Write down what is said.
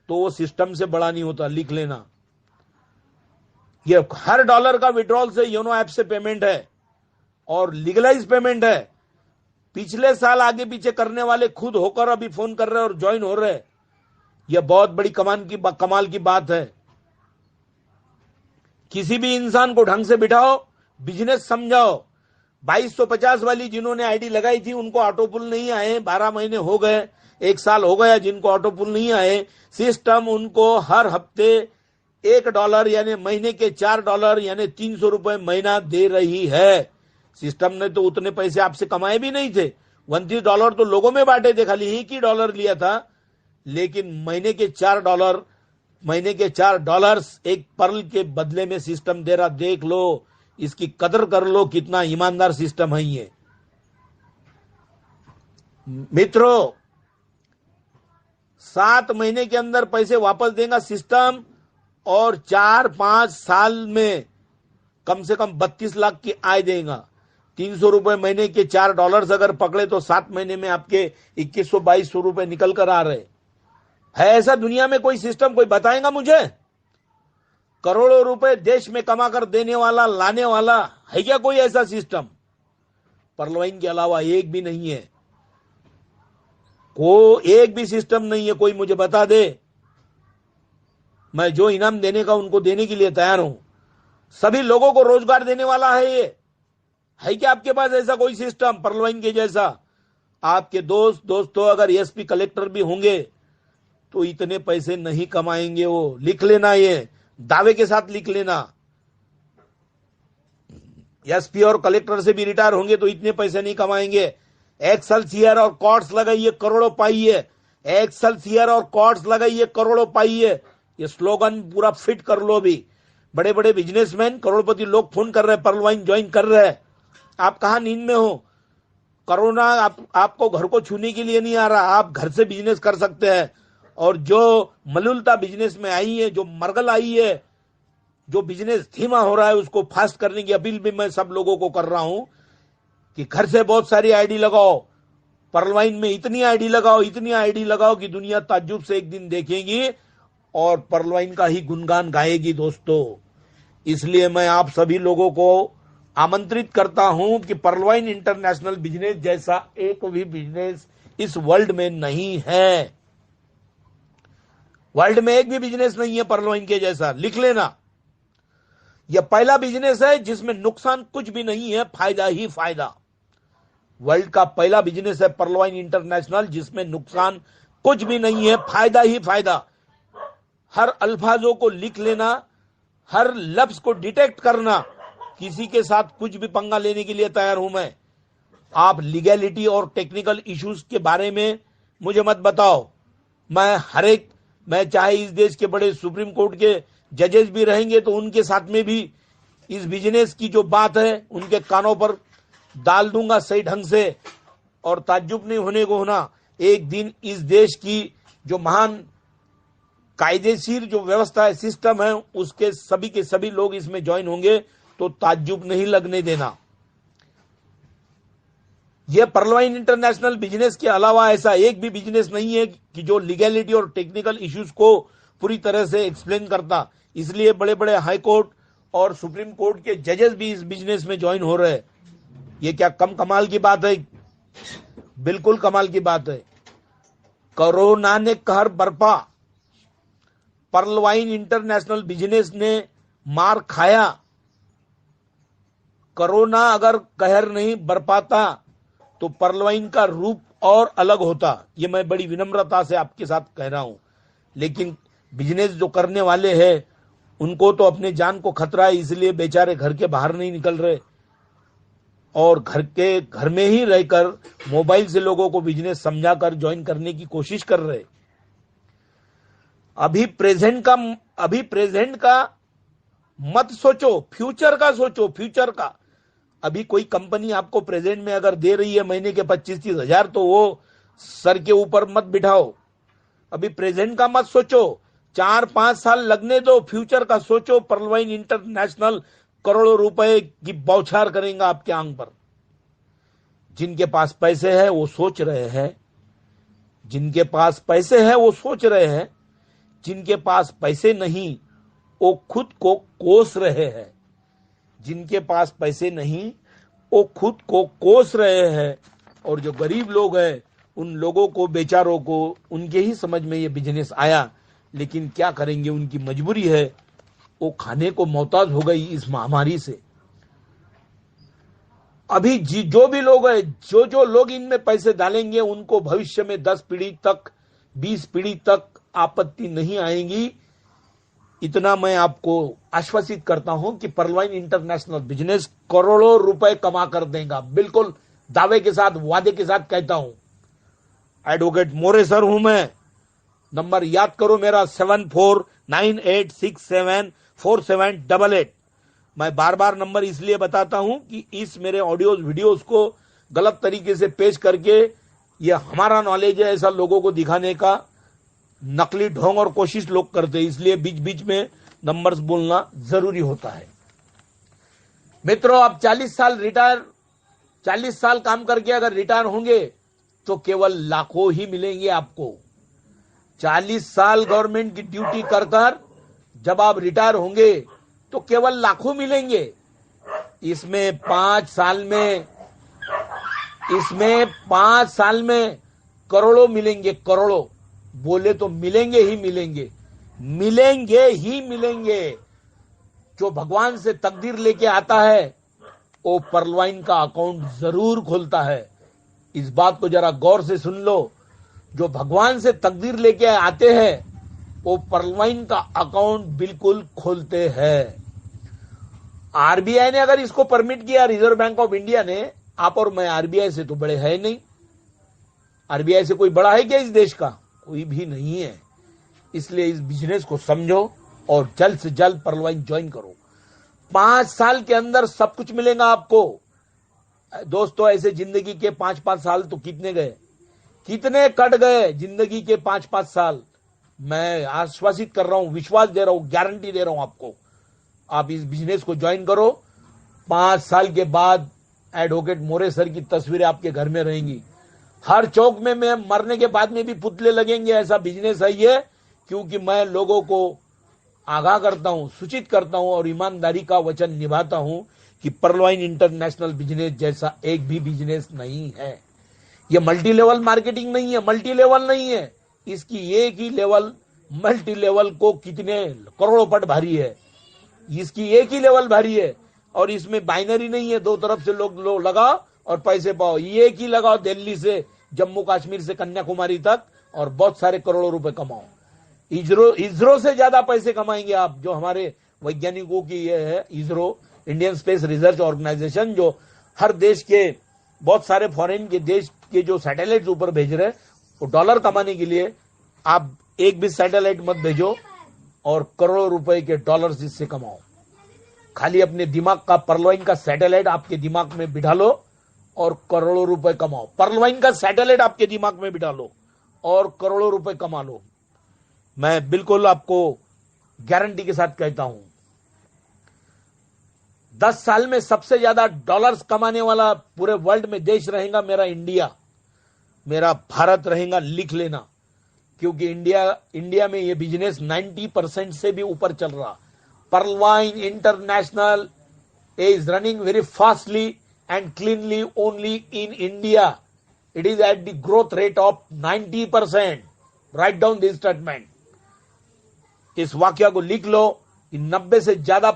तो वो सिस्टम से बड़ा नहीं होता, लिख लेना। ये हर डॉलर का विड्रॉल से योनो ऐप से पेमेंट है और लीगलाइज पेमेंट है। पिछले साल आगे पीछे करने वाले खुद होकर अभी फोन कर रहे हैं और ज्वाइन हो रहे हैं। यह बहुत बड़ी कमाल की बात है। किसी भी इंसान को ढंग से बिठाओ, बिजनेस समझाओ। 2250 वाली जिन्होंने आईडी लगाई थी उनको ऑटोपुल नहीं आए, 12 महीने हो गए, 1 साल हो गया जिनको ऑटोपुल नहीं आए। सिस्टम उनको हर हफ्ते $1 यानी महीने के $4 यानी 300 रुपए महीना दे रही है। सिस्टम ने तो उतने पैसे आपसे कमाए भी नहीं थे, $29 तो लोगों में बांटे थे, खाली एक ही डॉलर लिया था। लेकिन महीने के $4 एक पर्ल के बदले में सिस्टम दे रहा। देख लो, इसकी कदर कर लो, कितना ईमानदार सिस्टम है ये। मित्रों, 7 महीने के अंदर पैसे वापस देगा सिस्टम और 4-5 साल में कम से कम 32 लाख की आय देगा। 300 रुपए महीने के $4 अगर पकड़े तो 7 महीने में आपके 2100-2200 रुपए निकल कर आ रहे है। ऐसा दुनिया में कोई सिस्टम कोई बताएगा मुझे? करोड़ों रुपए देश में कमा कर देने वाला, लाने वाला है क्या कोई ऐसा सिस्टम? पर्लवाइन के अलावा एक भी नहीं है, एक भी सिस्टम नहीं है। कोई मुझे बता दे, मैं जो इनाम देने का उनको देने के लिए तैयार हूं। सभी लोगों को रोजगार देने वाला है ये। है क्या आपके पास ऐसा कोई सिस्टम पर्लवाइन के जैसा? आपके दोस्तों अगर एसपी कलेक्टर भी होंगे तो इतने पैसे नहीं कमाएंगे वो। लिख लेना, ये दावे के साथ लिख लेना। एसपी और कलेक्टर से भी रिटायर होंगे तो इतने पैसे नहीं कमाएंगे। एक्सेलसियर और कॉर्ड्स लगाइए, करोड़ों पाइए। एक्सेलसियर और कॉर्ड्स लगाइए, करोड़ों पाइए। ये स्लोगन पूरा फिट कर लो। भी बड़े बड़े बिजनेसमैन, करोड़पति लोग फोन कर रहे हैं, पर्लवाइन ज्वाइन कर रहे हैं। आप कहां नींद में हो? कोरोना आपको घर को छूने के लिए नहीं आ रहा, आप घर से बिजनेस कर सकते हैं। और जो मलुलता बिजनेस में आई है, जो मरगल आई है, जो बिजनेस धीमा हो रहा है, उसको फास्ट करने की अपील भी मैं सब लोगों को कर रहा हूं कि घर से बहुत सारी आईडी लगाओ, पर्लवाइन में इतनी आईडी लगाओ कि दुनिया ताज्जुब से एक दिन देखेगी और पर्लवाइन का ही गुणगान गाएगी दोस्तों। इसलिए मैं आप सभी लोगों को आमंत्रित करता हूं कि पर्लवाइन इंटरनेशनल बिजनेस जैसा एक भी बिजनेस इस वर्ल्ड में नहीं है। वर्ल्ड में एक भी बिजनेस नहीं है पर्लवाइन के जैसा। लिख लेना, यह पहला बिजनेस है जिसमें नुकसान कुछ भी नहीं है, फायदा ही फायदा। वर्ल्ड का पहला बिजनेस है पर्लवाइन इंटरनेशनल जिसमें नुकसान कुछ भी नहीं है, फायदा ही फायदा। हर अल्फाजों को लिख लेना, हर लफ्ज को डिटेक्ट करना। किसी के साथ कुछ भी पंगा लेने के लिए तैयार हूं मैं। आप लीगैलिटी और टेक्निकल इश्यूज के बारे में मुझे मत बताओ। मैं चाहे इस देश के बड़े सुप्रीम कोर्ट के जजेस भी रहेंगे तो उनके साथ में भी इस बिजनेस की जो बात है उनके कानों पर डाल दूंगा सही ढंग से। और ताज्जुब नहीं होने को होना, एक दिन इस देश की जो महान कायदेशीर जो व्यवस्था है, सिस्टम है, उसके सभी के सभी लोग इसमें ज्वाइन होंगे तो ताज्जुब नहीं लगने देना। यह पर्लवाइन इंटरनेशनल बिजनेस के अलावा ऐसा एक भी बिजनेस नहीं है कि जो लीगैलिटी और टेक्निकल इश्यूज को पूरी तरह से एक्सप्लेन करता। इसलिए बड़े बड़े हाई कोर्ट और सुप्रीम कोर्ट के जजेस भी इस बिजनेस में ज्वाइन हो रहे हैं। ये क्या कम कमाल की बात है? बिल्कुल कमाल की बात है। कोरोना ने कहर बरपा, पर्लवाइन इंटरनेशनल बिजनेस ने मार खाया। कोरोना अगर कहर नहीं बरपाता तो पर्लवाइन का रूप और अलग होता। ये मैं बड़ी विनम्रता से आपके साथ कह रहा हूं। लेकिन बिजनेस जो करने वाले हैं उनको तो अपने जान को खतरा है, इसलिए बेचारे घर के बाहर नहीं निकल रहे और घर में ही रहकर मोबाइल से लोगों को बिजनेस समझाकर ज्वाइन करने की कोशिश कर रहे। अभी प्रेजेंट का मत सोचो, फ्यूचर का सोचो, फ्यूचर का। अभी कोई कंपनी आपको प्रेजेंट में अगर दे रही है महीने के 25-30 हजार तो वो सर के ऊपर मत बिठाओ। अभी प्रेजेंट का मत सोचो, 4-5 साल लगने दो, फ्यूचर का सोचो। पर्लवाइन इंटरनेशनल करोड़ों रुपए की बौछार करेगा आपके आंग पर। जिनके पास पैसे है वो सोच रहे हैं, जिनके पास पैसे है वो सोच रहे हैं। जिनके पास पैसे नहीं वो खुद को कोस रहे हैं, जिनके पास पैसे नहीं वो खुद को कोस रहे हैं, और जो गरीब लोग हैं उन लोगों को, बेचारों को, उनके ही समझ में ये बिजनेस आया, लेकिन क्या करेंगे, उनकी मजबूरी है, वो खाने को मोहताज हो गई इस महामारी से। अभी जो भी लोग हैं, जो लोग इनमें पैसे डालेंगे उनको भविष्य में 10 पीढ़ी तक, 20 पीढ़ी तक आपत्ति नहीं आएगी। इतना मैं आपको आश्वासित करता हूं कि पर्लवाइन इंटरनेशनल बिजनेस करोड़ों रुपए कमा कर देगा, बिल्कुल दावे के साथ, वादे के साथ कहता हूं। एडवोकेट मोरे सर हूं मैं। नंबर याद करो मेरा 7498674788। मैं बार बार नंबर इसलिए बताता हूं कि इस मेरे ऑडियोज वीडियोज को गलत तरीके से पेश करके, ये हमारा नॉलेज है ऐसा लोगों को दिखाने का नकली ढोंग और कोशिश लोग करते हैं, इसलिए बीच बीच में नंबर्स बोलना जरूरी होता है। मित्रों, आप 40 साल काम करके अगर रिटायर होंगे तो केवल लाखों ही मिलेंगे आपको। 40 साल गवर्नमेंट की ड्यूटी कर कर जब आप रिटायर होंगे तो केवल लाखों मिलेंगे। इसमें 5 साल में करोड़ों मिलेंगे, करोड़ों। बोले तो मिलेंगे ही मिलेंगे, मिलेंगे ही मिलेंगे। जो भगवान से तकदीर लेके आता है वो पर्लवाइन का अकाउंट जरूर खोलता है। इस बात को जरा गौर से सुन लो। जो भगवान से तकदीर लेके आते हैं वो पर्लवाइन का अकाउंट बिल्कुल खोलते हैं। आरबीआई ने अगर इसको परमिट किया, रिजर्व बैंक ऑफ इंडिया ने, आप और मैं आरबीआई से तो बड़े है नहीं। आरबीआई से कोई बड़ा है क्या इस देश का? कोई भी नहीं है। इसलिए इस बिजनेस को समझो और जल्द से जल्द पर्लवाइन ज्वाइन करो। 5 साल के अंदर सब कुछ मिलेगा आपको। दोस्तों, ऐसे जिंदगी के 5-5 साल तो कितने गए, कितने कट गए जिंदगी के 5-5 साल। मैं आश्वासित कर रहा हूं, विश्वास दे रहा हूं, गारंटी दे रहा हूं आपको। आप इस बिजनेस को ज्वाइन करो। 5 साल के बाद एडवोकेट मोरे सर की तस्वीरें आपके घर में रहेंगी। हर चौक में मैं मरने के बाद में भी पुतले लगेंगे। ऐसा बिजनेस है ये, क्योंकि मैं लोगों को आगाह करता हूं, सूचित करता हूं और ईमानदारी का वचन निभाता हूं कि पर्लवाइन इंटरनेशनल बिजनेस जैसा एक भी बिजनेस नहीं है। ये मल्टी लेवल मार्केटिंग नहीं है, मल्टी लेवल नहीं है। इसकी एक ही लेवल मल्टी लेवल को कितने करोड़ों पट भारी है। इसकी एक ही लेवल भारी है और इसमें बाइनरी नहीं है, दो तरफ से लोग लगाओ और पैसे पाओ। ये एक ही लगाओ, दिल्ली से जम्मू कश्मीर से कन्याकुमारी तक, और बहुत सारे करोड़ों रुपए कमाओ। इसरो से ज्यादा पैसे कमाएंगे आप। जो हमारे वैज्ञानिकों की ये है ISRO, Indian space research organisation, जो हर देश के बहुत सारे फॉरेन के देश के जो सैटेलाइट ऊपर भेज रहे हैं, वो डॉलर कमाने के लिए आप एक भी सैटेलाइट मत भेजो और करोड़ों रुपए के डॉलर इससे कमाओ। खाली अपने दिमाग का पर्लवाइन का सैटेलाइट आपके दिमाग में बिठा लो और करोड़ों रुपए कमाओ। पर्लवाइन का सैटेलाइट आपके दिमाग में बिठा लो और करोड़ों रुपए कमा लो। मैं बिल्कुल आपको गारंटी के साथ कहता हूं। 10 साल में सबसे ज्यादा डॉलर्स कमाने वाला पूरे वर्ल्ड में देश रहेगा मेरा इंडिया, मेरा भारत रहेगा। लिख लेना, क्योंकि इंडिया में ये बिजनेस 90% से भी ऊपर चल रहा। पर्लवाइन international is running very fastly and cleanly only in India. It is at the growth rate of 90%. Write down this statement. इस वाक्य को लिख लो कि 90 से ज्यादा